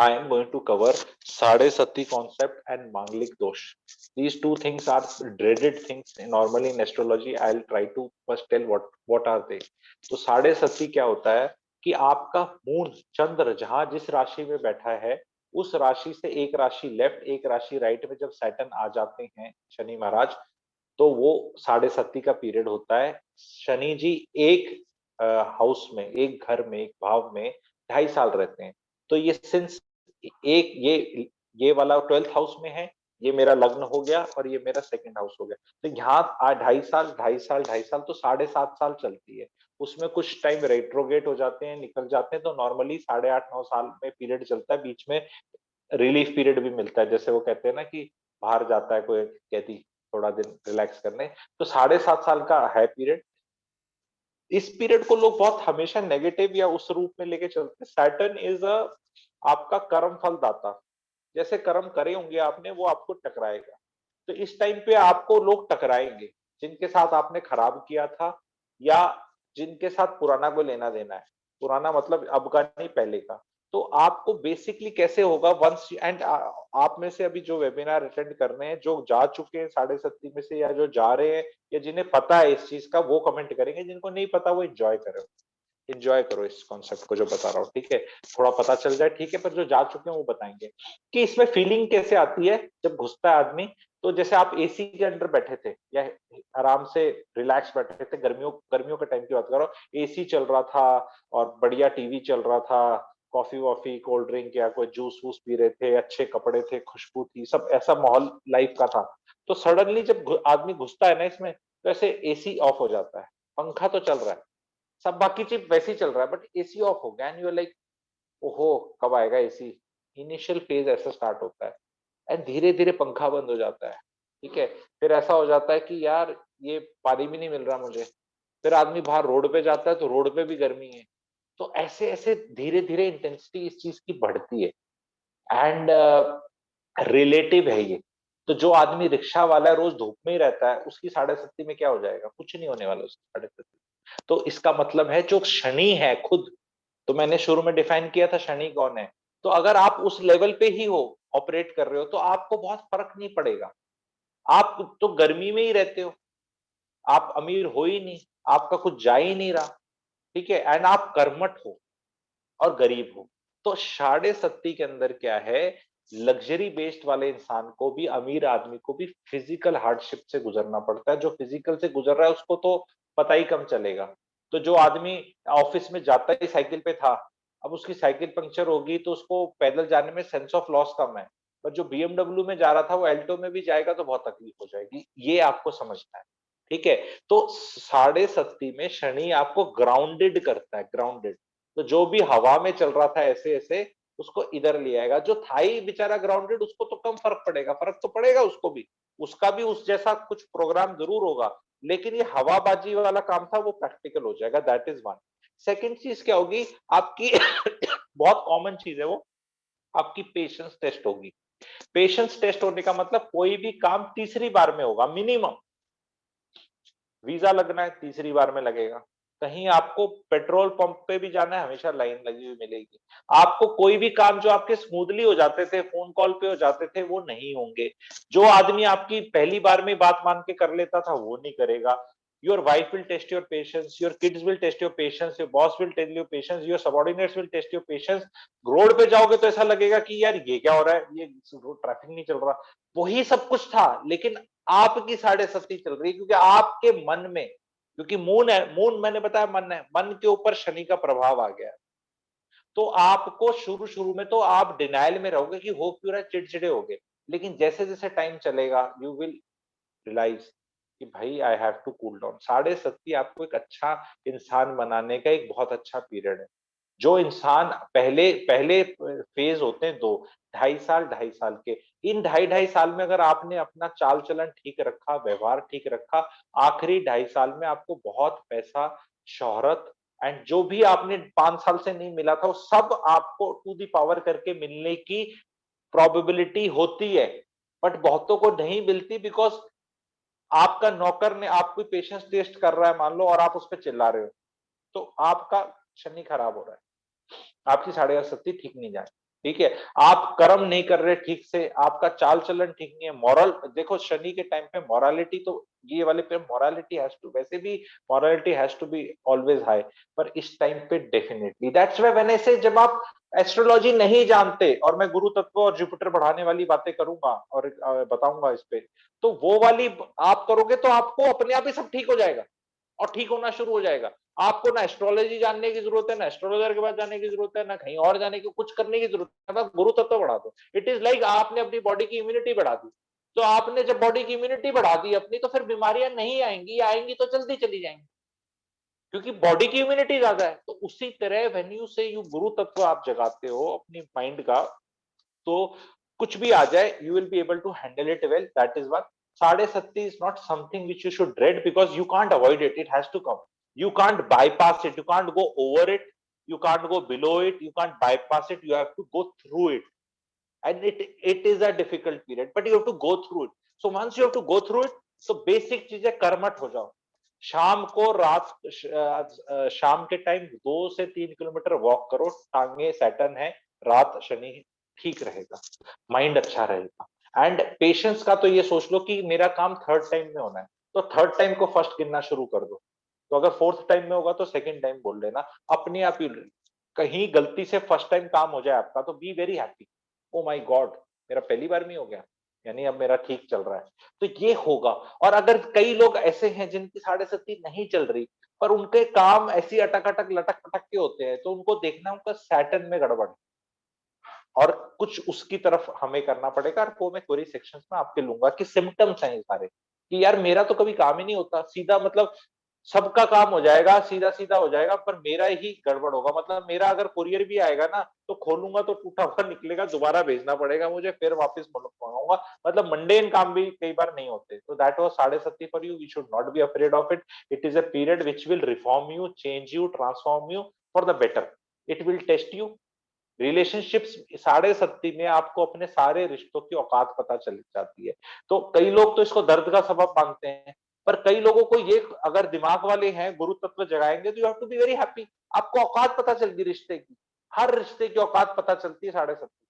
I am going to cover Sade Sati concept and Manglik Dosh. These two things are dreaded things normally in astrology. I'll try to first tell what are they. तो साढ़े सती क्या होता है कि आपका moon चंद्र जहां जिस राशि में बैठा है उस राशि से एक राशि लेफ्ट एक राशि राइट में जब सैटर्न आ जाते हैं शनि महाराज, तो वो साढ़े सती का पीरियड होता है। शनि जी एक हाउस में, एक घर में, एक भाव में 2.5 साल रहते हैं। तो ये सिंस एक ये वाला 12th हाउस में है, ये मेरा लग्न हो गया और ये मेरा सेकंड हाउस हो गया। तो यहाँ 2.5 साल 2.5 साल 2.5 साल तो 7.5 साल चलती है। उसमें कुछ टाइम रेट्रोगेट हो जाते हैं, निकल जाते हैं, तो नॉर्मली 8.5 9 साल में पीरियड चलता है। बीच में रिलीफ पीरियड भी मिलता है, जैसे वो कहते हैं ना कि बाहर जाता है कोई कहती थोड़ा दिन रिलैक्स करने। तो 7.5 साल का है पीरियड। इस पीरियड को लोग बहुत हमेशा नेगेटिव या उस रूप में लेके चलते हैं। सैटर्न इज अ आपका कर्म फल दाता। जैसे कर्म करे होंगे आपने वो आपको टकराएगा। तो इस टाइम पे आपको लोग टकराएंगे जिनके साथ आपने खराब किया था या जिनके साथ पुराना कोई लेना देना है। पुराना मतलब अब का नहीं, पहले का। तो आपको बेसिकली कैसे होगा वंस एंड आप में से अभी जो वेबिनार अटेंड कर रहे हैं, जो जा चुके हैं साढ़े सत्ती में से या जो जा रहे हैं या जिन्हें पता है इस चीज का, वो कमेंट करेंगे। जिनको नहीं पता वो एंजॉय करो, एंजॉय करो इस कॉन्सेप्ट को जो बता रहा हूँ, ठीक है। थोड़ा पता चल जाए ठीक है, पर जो जा चुके हैं वो बताएंगे कि इसमें फीलिंग कैसे आती है जब घुसता है आदमी। तो जैसे आप एसी के अंदर बैठे थे या आराम से रिलैक्स बैठे थे, गर्मियों गर्मियों के टाइम की बात कर रहा हूँ, एसी चल रहा था और बढ़िया टीवी चल रहा था, कॉफी वॉफी कोल्ड ड्रिंक या कोई जूस वूस पी रहे थे, अच्छे कपड़े थे, खुशबू थी, सब ऐसा माहौल लाइफ का था। तो सडनली जब आदमी घुसता है ना इसमें, तो ऐसे एसी ऑफ हो जाता है, पंखा तो चल रहा है, सब बाकी चीज वैसे ही चल रहा है, बट एसी ऑफ हो गया एंड यू आर लाइक ओहो कब आएगा एसी। इनिशियल फेज ऐसा स्टार्ट होता है एंड धीरे धीरे पंखा बंद हो जाता है, ठीक है। फिर ऐसा हो जाता है कि यार ये पानी भी नहीं मिल रहा मुझे। फिर आदमी बाहर रोड पे जाता है तो रोड पे भी गर्मी है। तो ऐसे ऐसे धीरे धीरे इंटेंसिटी इस चीज की बढ़ती है एंड रिलेटिव है ये। तो जो आदमी रिक्शा वाला है रोज धूप में ही रहता है, उसकी साढ़े सत्ती में क्या हो जाएगा, कुछ नहीं होने वाला उसकी साढ़े सत्ती। तो इसका मतलब है जो शनि है खुद, तो मैंने शुरू में डिफाइन किया था शनि कौन है। तो अगर आप उस लेवल पे ही हो, ऑपरेट कर रहे हो, तो आपको बहुत फर्क नहीं पड़ेगा। आप तो गर्मी में ही रहते हो, आप अमीर हो ही नहीं, आपका कुछ जा ही नहीं रहा, ठीक है, एंड आप कर्मठ हो और गरीब हो। तो साढ़े सत्ती के अंदर क्या है, लग्जरी बेस्ड वाले इंसान को भी, अमीर आदमी को भी फिजिकल हार्डशिप से गुजरना पड़ता है। जो फिजिकल से गुजर रहा है उसको तो पता ही कम चलेगा। तो जो आदमी ऑफिस में जाता ही साइकिल पे था, अब उसकी साइकिल पंक्चर होगी तो उसको पैदल जाने में सेंस ऑफ लॉस कम है। पर जो बीएमडब्ल्यू में जा रहा था वो एल्टो में भी जाएगा तो बहुत तकलीफ हो जाएगी, ये आपको समझना है, ठीक है। तो साढ़े सत्ती में शनि आपको ग्राउंडेड करता है, ग्राउंडेड। तो जो भी हवा में चल रहा था ऐसे ऐसे, उसको इधर ले आएगा। जो था ही बेचारा ग्राउंडेड, उसको तो कम फर्क पड़ेगा, फर्क तो पड़ेगा उसको भी, उसका भी उस जैसा कुछ प्रोग्राम जरूर होगा, लेकिन ये हवाबाजी वाला काम था वो प्रैक्टिकल हो जाएगा। That is one. सेकेंड चीज क्या होगी आपकी बहुत कॉमन चीज है वो, आपकी पेशेंस टेस्ट होगी। पेशेंस टेस्ट होने का मतलब कोई भी काम तीसरी बार में होगा मिनिमम। वीजा लगना है तीसरी बार में लगेगा। कहीं आपको पेट्रोल पंप पे भी जाना है, हमेशा लाइन लगी हुई मिलेगी। आपको कोई भी काम जो आपके स्मूथली हो जाते थे, फोन कॉल पे हो जाते थे, वो नहीं होंगे। जो आदमी आपकी पहली बार में बात मान के कर लेता था वो नहीं करेगा। Your wife will test your patience, your kids will test your patience, your boss will test your patience, your subordinates will test your patience. Road पे जाओगे तो ऐसा लगेगा कि यार ये क्या हो रहा है, ये ट्रैफिक नहीं चल रहा। वही सब कुछ था, लेकिन आपकी साढ़े सत्ती चल रही है क्योंकि आपके मन में, क्योंकि मून है, मून मैंने बताया मन है, मन के ऊपर शनि का प्रभाव आ गया। तो आपको शुरू शुरू में तो आप डिनाइल में रहोगे कि हो क्यों रहा है, चिड़चिड़े होगे। लेकिन जैसे जैसे टाइम चलेगा यू विल रियलाइज कि भाई I have to cool down. साढ़े सत्ती आपको एक अच्छा इंसान बनाने का एक बहुत अच्छा पीरियड है। जो इंसान पहले पहले फेज होते हैं दो, 2.5 साल के, इन 2.5 साल में अगर आपने अपना चाल चलन ठीक रखा, व्यवहार ठीक रखा, आखिरी 2.5 साल में आपको बहुत पैसा, शोहरत एंड जो भी आपने 5 साल से नहीं मिला था वो सब आपको टू दी पावर करके मिलने की प्रोबेबिलिटी होती है। बट बहुतों को नहीं मिलती बिकॉज आपका नौकर ने आपको पेशेंस टेस्ट कर रहा है मान लो और आप उस पर चिल्ला रहे हो, तो आपका शनि खराब हो रहा है, आपकी साढ़े सत्ती ठीक नहीं जाए। ठीक है, आप कर्म नहीं कर रहे ठीक से, आपका चाल चलन ठीक नहीं है, मॉरल देखो शनि के टाइम पे मॉरालिटी तो ये वाले पे मॉरालिटी हैज टू, वैसे भी morality has to be always high, पर इस टाइम पे definitely that's why when I say जब आप एस्ट्रोलॉजी नहीं जानते और मैं गुरु तत्व और जुपिटर बढ़ाने वाली बातें करूंगा और बताऊंगा इस पे, तो वो वाली आप करोगे तो आपको अपने आप ही सब ठीक हो जाएगा और ठीक होना शुरू हो जाएगा। आपको ना एस्ट्रोलॉजी जानने की जरूरत है, ना एस्ट्रोलॉजर के पास जाने की जरूरत है, ना कहीं और जाने की, कुछ करने की जरूरत है, बस गुरु तत्व बढ़ा दो। इट इज लाइक आपने अपनी बॉडी की इम्यूनिटी बढ़ा दी। तो आपने जब बॉडी की इम्यूनिटी बढ़ा दी अपनी, तो फिर बीमारियां नहीं आएंगी, या आएंगी तो जल्दी चली जाएंगी, क्योंकि बॉडी की इम्यूनिटी ज्यादा है। तो उसी तरह व्हेन यू से यू गुरु तत्व आप जगाते हो अपनी माइंड का, तो कुछ भी आ जाए you will be able to handle it well, that is what Sade Sati is not something which you should dread, because you can't avoid it, it has to come, you can't bypass it, you can't go over it, you can't go below it, you can't bypass it, you have to go through it, and it is a difficult period, but you have to go through it. So once you have to go through it, so basic चीजें कर्मठ हो जाओ। शाम को रात शाम के time 2 से 3 किलोमीटर वॉक करो, टांगे सैटर्न है, रात शनि, ठीक रहेगा, माइंड अच्छा रहेगा। एंड पेशेंस का तो ये सोच लो कि मेरा काम थर्ड टाइम में होना है, तो थर्ड टाइम को फर्स्ट गिनना शुरू कर दो। तो अगर फोर्थ टाइम में होगा तो सेकंड टाइम बोल लेना, अपने आप ही। कहीं गलती से फर्स्ट टाइम काम हो जाए आपका, तो B very happy, oh my God मेरा पहली बार में हो गया, यानी अब मेरा ठीक चल रहा है, तो ये होगा। और अगर कई लोग ऐसे हैं जिनकी साढ़े सती नहीं चल रही, पर उनके काम ऐसी अटक अटक लटक पटक के होते हैं, तो उनको देखना उनका सैटर्न में गड़बड़, और कुछ उसकी तरफ हमें करना पड़ेगा। और वो मैं क्वेरी सेक्शंस में आपके लूंगा कि सिम्टम्स हैं ये सारे, कि यार मेरा तो कभी काम ही नहीं होता, सीधा मतलब सबका काम हो जाएगा, सीधा सीधा हो जाएगा, पर मेरा ही गड़बड़ होगा। मतलब मेरा अगर कुरियर भी आएगा ना, तो खोलूंगा तो टूटा हुआ निकलेगा, दोबारा भेजना पड़ेगा मुझे, फिर वापस मंगाऊंगा। मतलब मंडेन काम भी कई बार नहीं होते। तो that was Sade Sati for you, we should not be afraid of it. It is a period which will reform you, change you, transform you for the better. It will test you. Relationships Sade Sati में आपको अपने सारे रिश्तों की औकात पता चल जाती है। तो कई लोग तो इसको दर्द का सबब मानते हैं, पर कई लोगों को ये, अगर दिमाग वाले हैं गुरु तत्व जगाएंगे, तो you have to be very happy. आपको औकात पता चलती रिश्ते की, हर रिश्ते की औकात पता चलती है साढ़े सत्ती।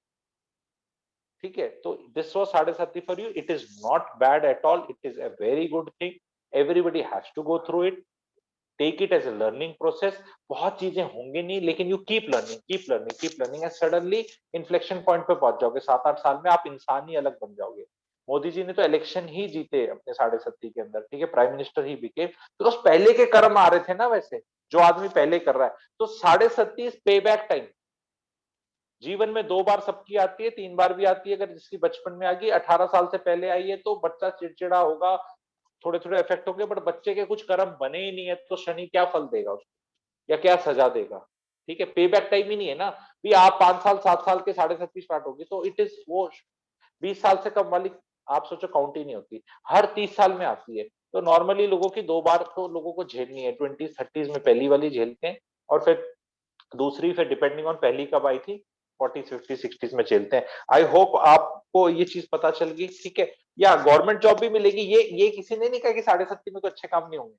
ठीक है, तो दिस वाज साढ़े सत्ती for you. It is not bad at all, it is a very good thing. Everybody has to go through it, take it as a learning process. बहुत चीजें होंगी नहीं, लेकिन you keep learning, keep learning, keep learning, and suddenly inflection point पे पहुंच जाओगे। 7-8 साल में आप इंसान ही अलग बन जाओगे। मोदी जी ने तो इलेक्शन ही जीते अपने साढ़े सत्ती के अंदर, ठीक है, प्राइम मिनिस्टर ही बिके, बिकॉज पहले के कर्म आ रहे थे ना वैसे, जो आदमी पहले कर रहा है। तो साढ़े सत्ती पे बैक टाइम। जीवन में 2 बार सबकी आती है, 3 बार भी आती है। अगर जिसकी बचपन में आ गई, 18 साल से पहले आई है, तो बच्चा चिड़चिड़ा होगा, थोड़े थोड़े इफेक्ट होंगे, बट बच्चे के कुछ कर्म बने ही नहीं है, तो शनि क्या फल देगा उसको, या क्या सजा देगा। ठीक है, पे बैक टाइम ही नहीं है ना। भी आप 5 साल 7 साल के साढ़े सत्ती स्टार्ट होगी, तो इट इज वो 20 साल से कम वाली, आप सोचो काउंट ही नहीं होती, हर 30 साल में आती है। तो नॉर्मली लोगों की 2 बार तो लोगों को झेलनी है, 20s 30s में पहली वाली झेलते हैं, और फिर दूसरी, फिर डिपेंडिंग ऑन पहली कब आई थी, 40s 50s 60s में झेलते हैं। आई होप आपको ये चीज पता चल गई, ठीक है। या गवर्नमेंट जॉब भी मिलेगी, ये किसी ने नहीं कहा कि साढ़े सत्ती में तो अच्छे काम नहीं होंगे,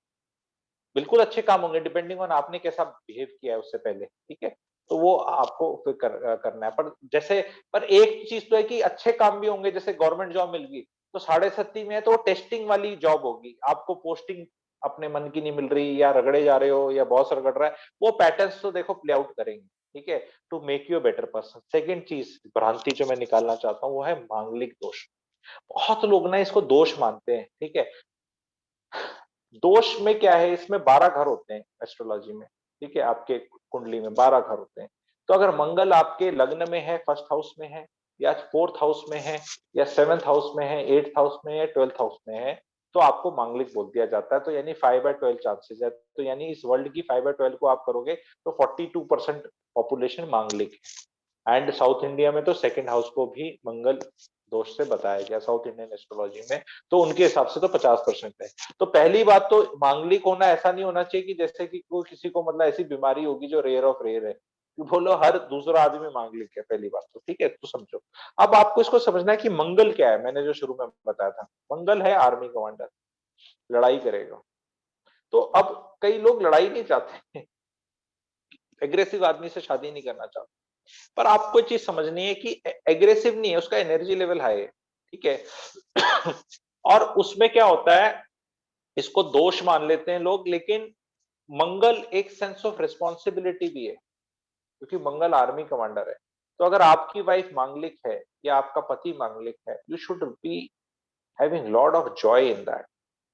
बिल्कुल अच्छे काम होंगे, डिपेंडिंग ऑन आपने कैसा बिहेव किया है उससे पहले, ठीक है। तो वो आपको फिर करना है। पर जैसे, पर एक चीज तो है कि अच्छे काम भी होंगे, जैसे गवर्नमेंट जॉब मिल गई, तो साढ़े सत्ती में है तो टेस्टिंग वाली जॉब होगी, आपको पोस्टिंग अपने मन की नहीं मिल रही, या रगड़े जा रहे हो, या बॉस रगड़ रहा है, वो पैटर्न्स तो देखो प्ले आउट करेंगे, ठीक है, to make you a better person. Second चीज भ्रांति जो मैं निकालना चाहता हूँ, वो है मांगलिक दोष। बहुत लोग ना इसको दोष मानते हैं, ठीक है। दोष में क्या है, इसमें 12 घर होते हैं एस्ट्रोलॉजी में, ठीक है, आपके कुंडली में 12 घर होते हैं। तो अगर मंगल आपके लग्न में है, फर्स्ट हाउस में है, या फोर्थ हाउस में है, या सेवेंथ हाउस में है, एट्थ हाउस में है, ट्वेल्थ हाउस में है, तो आपको मांगलिक बोल दिया जाता है। तो यानी 5/12 चांसेस है। तो यानी इस वर्ल्ड की 5/12 को आप करोगे, तो 42% पॉपुलेशन मांगलिक है। एंड साउथ इंडिया में तो सेकंड हाउस को भी मंगल दोष से बताया गया साउथ इंडियन एस्ट्रोलॉजी में, तो उनके हिसाब से तो 50% है। तो पहली बात तो मांगलिक होना ऐसा नहीं होना चाहिए कि जैसे कि कोई किसी को मतलब ऐसी बीमारी होगी जो रेयर ऑफ रेयर है, कि बोलो हर दूसरा आदमी मांगलिक है, पहली बात तो, ठीक है, तो समझो। अब आपको इसको समझना है कि मंगल क्या है। मैंने जो शुरू में बताया था, मंगल है आर्मी कमांडर, लड़ाई करेगा। तो अब कई लोग लड़ाई नहीं चाहते, एग्रेसिव आदमी से शादी नहीं करना चाहते, पर आपको चीज समझनी है कि एग्रेसिव नहीं है, उसका एनर्जी लेवल हाई है, ठीक है। और उसमें क्या होता है, इसको दोष मान लेते हैं लोग, लेकिन मंगल एक सेंस ऑफ रिस्पॉन्सिबिलिटी भी है, क्योंकि मंगल आर्मी कमांडर है। तो अगर आपकी वाइफ मांगलिक है या आपका पति मांगलिक है, you should be having lot of joy in that,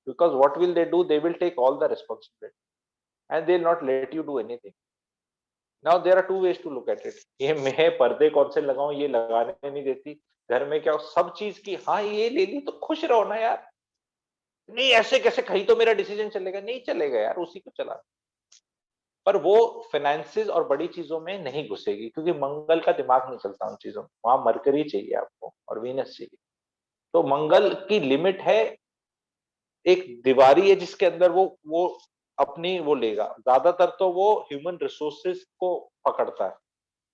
because what will they do, they will take all the responsibility and they will not let you do anything. Now there are two ways to look at it. ये मैं पर्दे कौन से लगाऊं, ये लगाने नहीं देती, घर में क्या सब चीज की, हाँ ये ले ली तो खुश रहो ना यार, नहीं ऐसे कैसे, कहीं तो मेरा डिसीजन चलेगा, नहीं चलेगा यार, उसी को चला। पर वो फाइनेंसिस और बड़ी चीजों में नहीं घुसेगी, क्योंकि मंगल का दिमाग नहीं चलता उन चीजों में, वहां मरकरी चाहिए आपको और वीनस चाहिए। तो मंगल की लिमिट है, एक दीवारी है जिसके अंदर वो अपनी वो लेगा, ज्यादातर तो वो ह्यूमन रिसोर्सेज को पकड़ता है।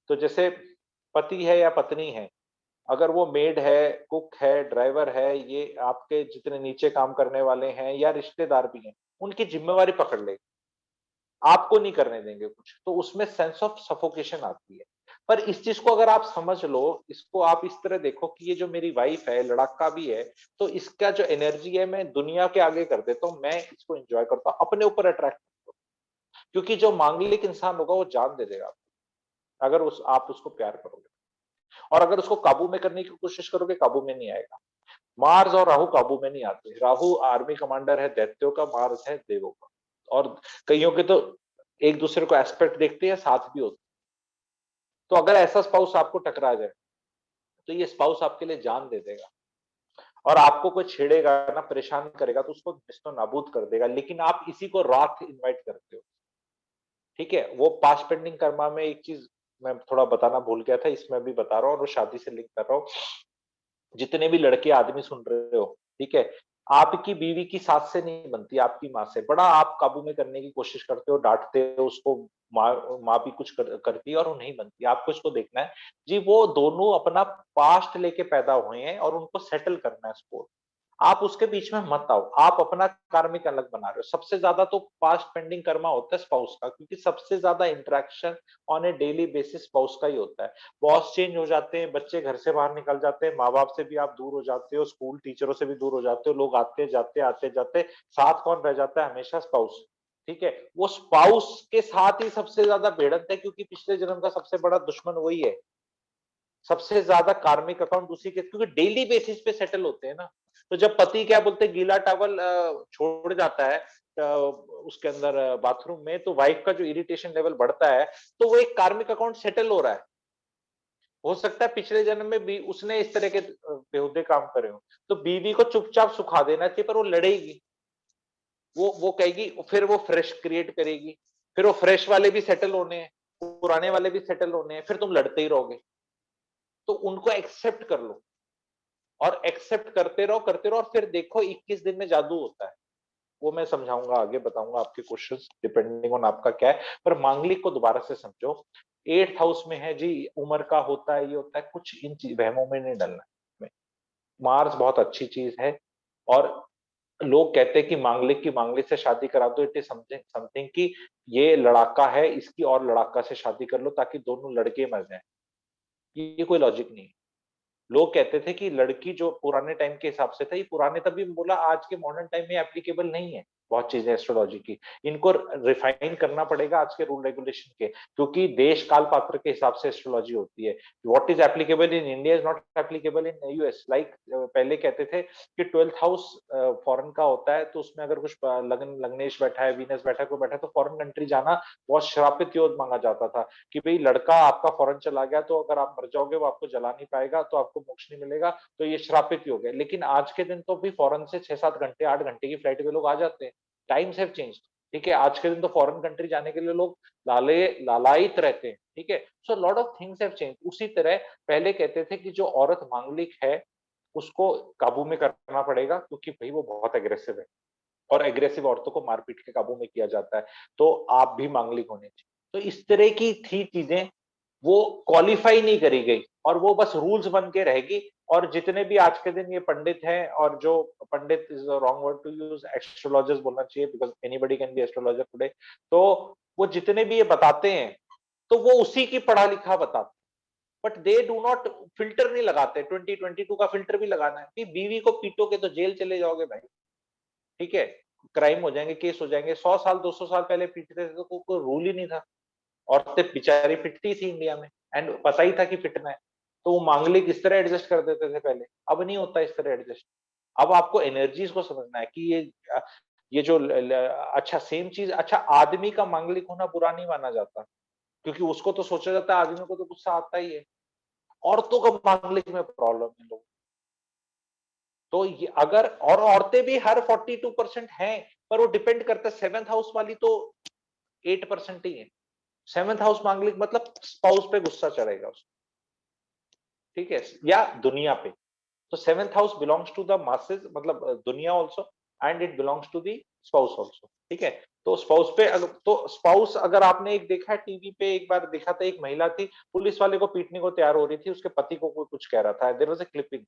तो जैसे पति है या पत्नी है, अगर वो मेड है, कुक है, ड्राइवर है, ये आपके जितने नीचे काम करने वाले हैं या रिश्तेदार भी हैं, उनकी जिम्मेवारी पकड़ लेगी, आपको नहीं करने देंगे कुछ, तो उसमें सेंस ऑफ सफोकेशन आती है। पर इस चीज को अगर आप समझ लो, इसको आप इस तरह देखो कि ये जो मेरी वाइफ है, लड़ाका भी है, तो इसका जो एनर्जी है मैं दुनिया के आगे कर देता हूँ, मैं इसको एंजॉय करता हूँ, अपने ऊपर अट्रैक्ट करता हूँ। क्योंकि जो मांगलिक इंसान होगा वो जान दे देगा, अगर उस आप उसको प्यार करोगे, और अगर उसको काबू में करने की कोशिश करोगे, काबू में नहीं आएगा। मार्स और राहु काबू में नहीं आते, राहु आर्मी कमांडर है दैत्यों का, मार्स है देवों का। और कईयों के तो एक दूसरे को एस्पेक्ट देखते हैं, साथ भी होते हैं। तो अगर ऐसा स्पाउस आपको टकरा जाए, तो ये स्पाउस आपके लिए जान दे देगा, और आपको कोई छेड़ेगा ना, परेशान करेगा, तो उसको निस्तो नाबूद कर देगा, लेकिन आप इसी को रात इनवाइट करते हो, ठीक है। वो पास्ट पेंडिंग कर्मा में एक चीज मैं थोड़ा बताना भूल गया था, इसमें भी बता रहा हूँ, और वो शादी से लिंक कर रहा हूँ। जितने भी लड़के आदमी सुन रहे हो, ठीक है, आपकी बीवी की सास से नहीं बनती, आपकी माँ से। बड़ा आप काबू में करने की कोशिश करते हो, डांटते हो उसको, माँ भी कुछ करती है और वो नहीं बनती, आपको इसको देखना है। जी वो दोनों अपना पास्ट लेके पैदा हुए हैं और उनको सेटल करना है स्पोर्ट। आप उसके बीच में मत आओ, आप अपना कार्मिक अलग बना रहे हो। सबसे ज्यादा तो पास्ट पेंडिंग कर्मा होता है स्पाउस का, क्योंकि सबसे ज्यादा interaction on A daily basis spouse का ही होता है। बॉस चेंज हो जाते हैं, बच्चे घर से बाहर निकल जाते हैं, माँ बाप से भी आप दूर हो जाते हो, स्कूल टीचरों से भी दूर हो जाते हो, लोग आते जाते आते जाते, साथ कौन रह जाता है, हमेशा स्पाउस, ठीक है। वो स्पाउस के साथ ही सबसे ज्यादा भिड़ंत है, क्योंकि पिछले जन्म का सबसे बड़ा दुश्मन वही है। सबसे ज्यादा कार्मिक अकाउंट उसी के, क्योंकि डेली बेसिस पे सेटल होते हैं ना। तो जब पति क्या बोलते हैं, गीला टॉवल छोड़ जाता है उसके अंदर बाथरूम में, तो वाइफ का जो इरिटेशन लेवल बढ़ता है, तो वो एक कार्मिक अकाउंट सेटल हो रहा है। हो सकता है पिछले जन्म में भी उसने इस तरह के बेहुदे काम करे हो, तो बीवी को चुपचाप सुखा देना चाहिए, पर वो लड़ेगी, वो कहेगी, फिर वो फ्रेश क्रिएट करेगी, फिर वो फ्रेश वाले भी सेटल होने हैं, पुराने वाले भी सेटल होने हैं, फिर तुम लड़ते ही रहोगे। तो उनको एक्सेप्ट कर लो, और एक्सेप्ट करते रहो, और फिर देखो 21 दिन में जादू होता है। वो मैं समझाऊंगा, आगे बताऊंगा आपके क्वेश्चंस डिपेंडिंग ऑन आपका क्या है। पर मांगलिक को दोबारा से समझो, 8th हाउस में है जी, उम्र का होता है, ये होता है, कुछ इन वहमों में नहीं डलना है। मार्स बहुत अच्छी चीज है, और लोग कहते हैं कि मांगलिक की मांगलिक से शादी करा दो, इट इज समथिंग समथिंग कि ये लड़ाका है, इसकी और लड़ाका से शादी कर लो ताकि दोनों लड़के मर जाएं। ये कोई लॉजिक नहीं है। लोग कहते थे कि लड़की जो पुराने टाइम के हिसाब से था, ये पुराने तभी बोला, आज के मॉडर्न टाइम में एप्लीकेबल नहीं है बहुत चीजें एस्ट्रोलॉजी की। इनको रिफाइन करना पड़ेगा आज के रूल रेगुलेशन के, क्योंकि देश काल पात्र के हिसाब से एस्ट्रोलॉजी होती है। What is applicable in India is not applicable in US. Like पहले कहते थे कि 12th हाउस फॉरेन का होता है, तो उसमें अगर कुछ लगन लग्नेश बैठा है, वीनस बैठा है, कोई बैठा है, तो फॉरेन कंट्री जाना बहुत श्रापित योग मांगा जाता था, कि भाई लड़का आपका फॉरेन चला गया तो अगर आप मर जाओगे, वो आपको जला नहीं पाएगा, तो आपको मोक्ष नहीं मिलेगा, तो ये श्रापित योग है। लेकिन आज के दिन तो भी फॉरेन से 6-7 घंटे 8 घंटे की फ्लाइट पे लोग आ जाते हैं। टाइम्स हैव चेंज्ड, ठीक है। आज के दिन तो फॉरेन कंट्री जाने के लिए लोग लालायित रहते हैं, ठीक है। So lot of things have change. उसी तरह पहले कहते थे कि जो औरत मांगलिक है, उसको काबू में करना पड़ेगा, क्योंकि भाई वो बहुत एग्रेसिव है, और एग्रेसिव औरतों को मारपीट के काबू में किया जाता है। तो आप भी मांगलिक होने चाहिए। तो इस तरह की थी चीजें, वो क्वालिफाई नहीं करी गई, और वो बस रूल्स बन के रहेगी। और जितने भी आज के दिन ये पंडित हैं, और जो pandit is wrong word to use, astrologers बोलना चाहिए, because anybody can be astrologer today. तो वो जितने भी ये बताते हैं, तो वो उसी की पढ़ा लिखा बताते हैं। But they do not, filter नहीं लगाते, 2022 का फिल्टर भी लगाना है कि बीवी को पीटोगे तो जेल चले जाओगे भाई, ठीक है, क्राइम हो जाएंगे, केस हो जाएंगे। 100 साल 200 साल पहले पीटते थे तो कोई रूल ही नहीं था, औरतें बेचारी पिटती थी इंडिया में, एंड पता ही था कि पिटना है, तो वो मांगलिक इस तरह एडजस्ट कर देते थे पहले। अब नहीं होता इस तरह एडजस्ट। अब आपको एनर्जीज को समझना है कि ये जो अच्छा सेम चीज, अच्छा आदमी का मांगलिक होना बुरा नहीं माना जाता, क्योंकि उसको तो सोचा जाता है आदमी को तो गुस्सा आता ही है। औरतों का मांगलिक में प्रॉब्लम है लोग, तो ये अगर, और औरतें भी हर 42% हैं, पर वो डिपेंड करता है, 7th हाउस वाली तो 8% ही है। 7th हाउस मांगलिक मतलब स्पाउस पे गुस्सा चढ़ेगा उसको, ठीक है, या दुनिया पे। तो 7th house belongs to the masses, मतलब दुनिया also, and it belongs to the spouse also, ठीक है। तो स्पाउस पे अगर, तो स्पाउस अगर आपने एक देखा है टीवी पे, एक बार देखा था, एक महिला थी पुलिस वाले को पीटने को तैयार हो रही थी, उसके पति को कोई कुछ कह रहा था, there was a clipping.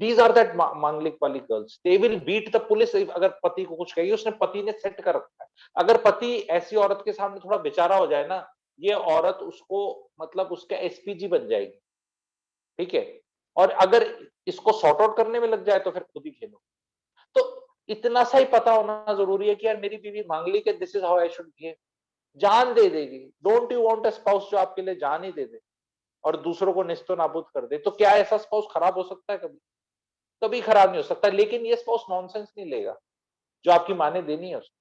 These are that manglik वाली girls, they will beat the police अगर पति को कुछ कहेगी, उसने पति ने सेट कर रखा है। अगर पति ऐसी औरत के सामने थोड़ा बेचारा हो जाए ना, ये औरत उसको, मतलब उसका एसपीजी बन जाएगी, ठीक है। और अगर इसको सॉर्ट आउट करने में लग जाए तो फिर खुद ही खेलो। तो इतना सा ही पता होना जरूरी है कि यार मेरी बीवी मांगलिक है, this is how I should behave. जान दे देगी, don't you want a spouse जो आपके लिए जान ही दे दे और दूसरों को निस्तो नाबूद कर दे, तो क्या ऐसा स्पाउस खराब हो सकता है कभी? कभी खराब नहीं हो सकता, लेकिन ये स्पाउस नॉनसेंस नहीं लेगा जो आपकी माँ ने देनी है उसको।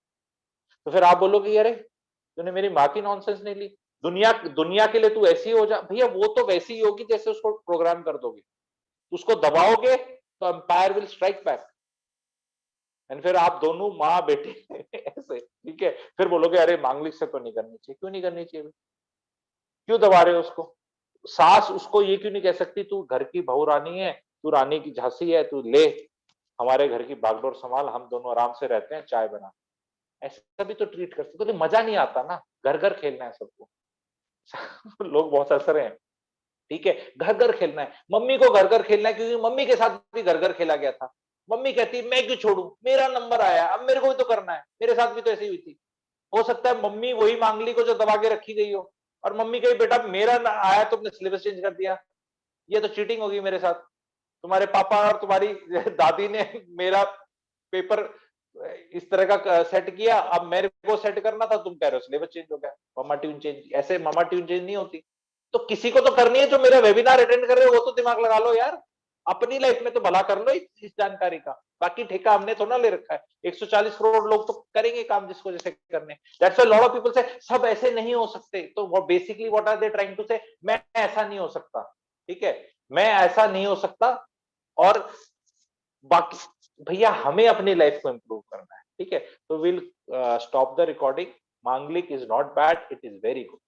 तो फिर आप बोलोगे अरे तूने मेरी माँ की नॉनसेंस नहीं ली, दुनिया दुनिया के लिए तू ऐसी हो जा, भैया वो तो वैसी ही होगी जैसे उसको प्रोग्राम कर दोगे, उसको दबाओगे तो empire will strike back, and फिर आप दोनों माँ बेटे ऐसे, ठीक है। फिर बोलोगे अरे मांगलिक से तो नहीं करनी चाहिए, क्यों नहीं करनी चाहिए, क्यों दबा रहे हो उसको? सास उसको ये क्यों नहीं कह सकती तू घर की बहू रानी है, तू रानी की झांसी है, तू ले हमारे घर की बागडोर संभाल, हम दोनों आराम से रहते हैं, चाय बना। ऐसा भी तो ट्रीट कर सकते, तो मजा नहीं आता ना, घर घर खेलना है सबको। लोग बहुत हंस रहे हैं, ठीक है, घर घर खेलना है, मम्मी को घर घर खेलना है, क्योंकि मम्मी के साथ भी घर घर खेला गया था। मम्मी कहती मैं क्यों छोड़ू, मेरा नंबर आया, अब मेरे को भी तो करना है, मेरे साथ भी तो ऐसी हुई थी। हो सकता है मम्मी वही मांगली को जो दबा के रखी गई हो, और मम्मी कही बेटा मेरा आया तो अपने सिलेबस चेंज कर दिया, ये तो चीटिंग होगी मेरे साथ। तुम्हारे पापा और तुम्हारी दादी ने मेरा पेपर इस तरह का सेट किया, अब मेरे को सेट करना था, तुम कह रहे हो सिलेबस चेंज हो गया, मामा ट्यून चेंज, ऐसे मामा ट्यून चेंज नहीं होती। तो किसी को तो करनी है, जो मेरा वेबिनार अटेंड कर रहे हो वो तो दिमाग लगा लो यार, अपनी लाइफ में तो भला कर लो इस जानकारी का। बाकी ठेका हमने थोड़ा ले रखा है, 140 करोड़ लोग तो करेंगे काम जिसको जैसे करने। That's why lot of people say सब ऐसे नहीं हो सकते, तो वो basically what are they trying to say, मैं ऐसा नहीं हो सकता, ठीक है, मैं ऐसा नहीं हो सकता। और बाकी भैया हमें अपनी लाइफ को इंप्रूव करना है, ठीक है। तो विल स्टॉप द रिकॉर्डिंग। मांगलिक is not bad, it is very good.